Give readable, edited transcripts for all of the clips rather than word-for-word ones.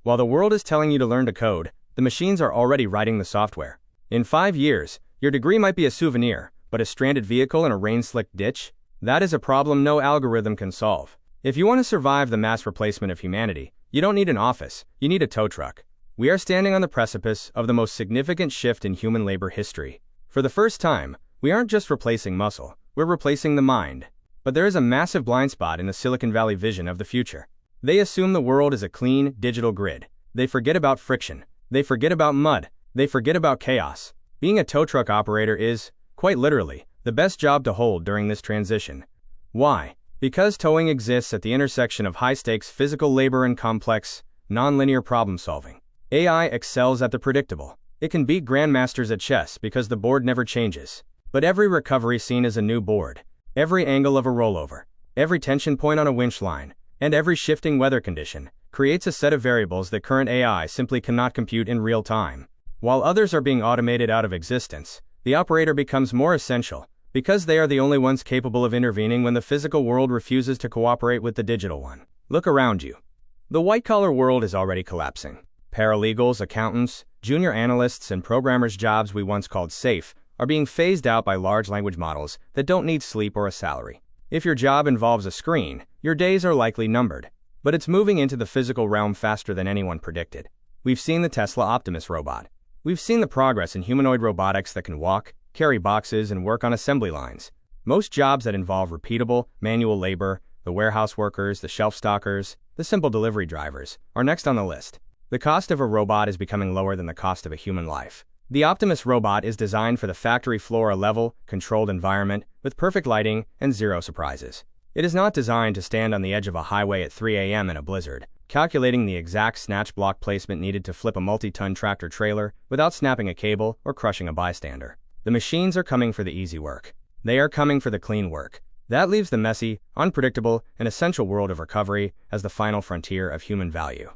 While the world is telling you to learn to code, the machines are already writing the software. In 5 years, your degree might be a souvenir, but a stranded vehicle in a rain-slicked ditch? That is a problem no algorithm can solve. If you want to survive the mass replacement of humanity, you don't need an office, you need a tow truck. We are standing on the precipice of the most significant shift in human labor history. For the first time, we aren't just replacing muscle, we're replacing the mind. But there is a massive blind spot in the Silicon Valley vision of the future. They assume the world is a clean, digital grid. They forget about friction. They forget about mud. They forget about chaos. Being a tow truck operator is, quite literally, the best job to hold during this transition. Why? Because towing exists at the intersection of high-stakes physical labor and complex, non-linear problem-solving. AI excels at the predictable. It can beat grandmasters at chess because the board never changes. But every recovery scene is a new board. Every angle of a rollover, every tension point on a winch line, and every shifting weather condition creates a set of variables that current AI simply cannot compute in real time. While others are being automated out of existence, the operator becomes more essential because they are the only ones capable of intervening when the physical world refuses to cooperate with the digital one. Look around you. The white-collar world is already collapsing. Paralegals, accountants, junior analysts, and programmers' jobs we once called safe are being phased out by large language models that don't need sleep or a salary. If your job involves a screen, your days are likely numbered. But it's moving into the physical realm faster than anyone predicted. We've seen the Tesla Optimus robot. We've seen the progress in humanoid robotics that can walk, carry boxes, and work on assembly lines. Most jobs that involve repeatable, manual labor, the warehouse workers, the shelf stockers, the simple delivery drivers, are next on the list. The cost of a robot is becoming lower than the cost of a human life. The Optimus robot is designed for the factory floor, a level, controlled environment with perfect lighting and zero surprises. It is not designed to stand on the edge of a highway at 3 a.m. in a blizzard, calculating the exact snatch block placement needed to flip a multi-ton tractor trailer without snapping a cable or crushing a bystander. The machines are coming for the easy work. They are coming for the clean work. That leaves the messy, unpredictable, and essential world of recovery as the final frontier of human value.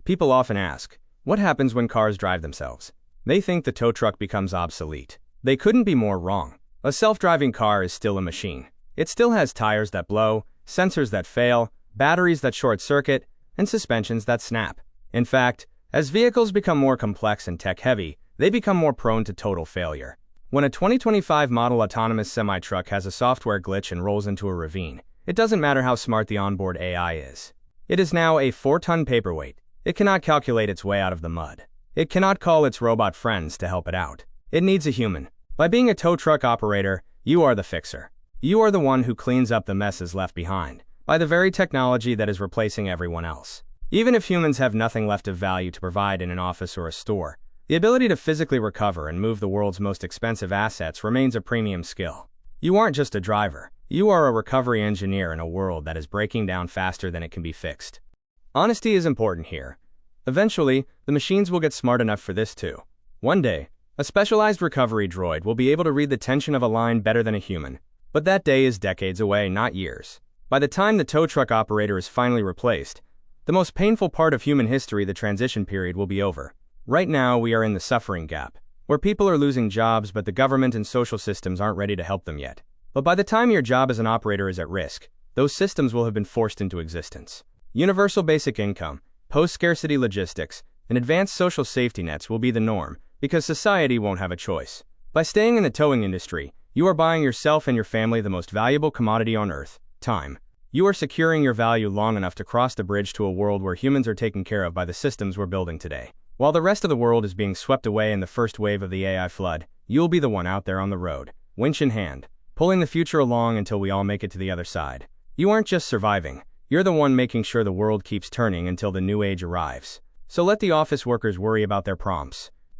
People often ask, what happens when cars drive themselves? They think the tow truck becomes obsolete. They couldn't be more wrong. A self-driving car is still a machine. It still has tires that blow, sensors that fail, batteries that short-circuit, and suspensions that snap. In fact, as vehicles become more complex and tech-heavy, they become more prone to total failure. When a 2025 model autonomous semi-truck has a software glitch and rolls into a ravine, it doesn't matter how smart the onboard AI is. It is now a 4-ton paperweight. It cannot calculate its way out of the mud. It cannot call its robot friends to help it out. It needs a human. By being a tow truck operator, you are the fixer. You are the one who cleans up the messes left behind by the very technology that is replacing everyone else. Even if humans have nothing left of value to provide in an office or a store, the ability to physically recover and move the world's most expensive assets remains a premium skill. You aren't just a driver. You are a recovery engineer in a world that is breaking down faster than it can be fixed. Honesty is important here. Eventually, the machines will get smart enough for this too. One day, a specialized recovery droid will be able to read the tension of a line better than a human. But that day is decades away, not years. By the time the tow truck operator is finally replaced, the most painful part of human history, the transition period, will be over. Right now, we are in the suffering gap, where people are losing jobs but the government and social systems aren't ready to help them yet. But by the time your job as an operator is at risk, those systems will have been forced into existence. Universal basic income, post-scarcity logistics, and advanced social safety nets will be the norm, because society won't have a choice. By staying in the towing industry, you are buying yourself and your family the most valuable commodity on Earth, time. You are securing your value long enough to cross the bridge to a world where humans are taken care of by the systems we're building today. While the rest of the world is being swept away in the first wave of the AI flood, you'll be the one out there on the road, winch in hand, pulling the future along until we all make it to the other side. You aren't just surviving. You're the one making sure the world keeps turning until the new age arrives. So let the office workers worry about their prompts.